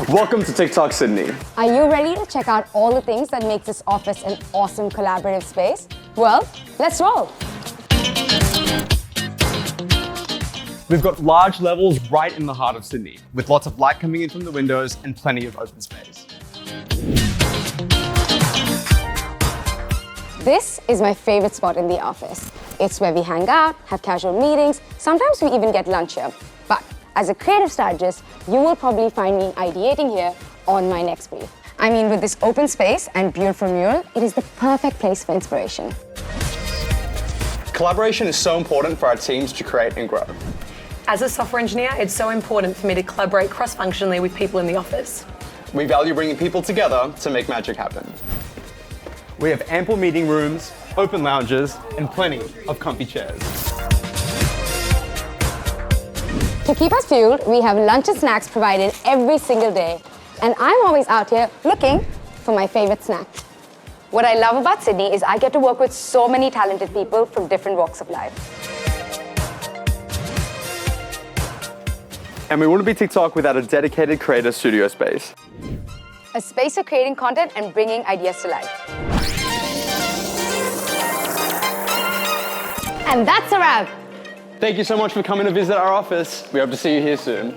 Welcome to TikTok Sydney. Are you ready to check out all the things that make this office an awesome collaborative space? Well, let's roll. We've got large levels right in the heart of Sydney, with lots of light coming in from the windows and plenty of open space. This is my favorite spot in the office. It's where we hang out, have casual meetings, sometimes we even get lunch here. But as a creative strategist, you will probably find me ideating here on my next brief. I mean, with this open space and beautiful mural, it is the perfect place for inspiration. Collaboration is so important for our teams to create and grow. As a software engineer, it's so important for me to collaborate cross-functionally with people in the office. We value bringing people together to make magic happen. We have ample meeting rooms, open lounges, and plenty of comfy chairs. To keep us fueled, we have lunch and snacks provided every single day. And I'm always out here looking for my favorite snack. What I love about Sydney is I get to work with so many talented people from different walks of life. And we wouldn't be TikTok without a dedicated creator studio space. A space for creating content and bringing ideas to life. And that's a wrap. Thank you so much for coming to visit our office. We hope to see you here soon.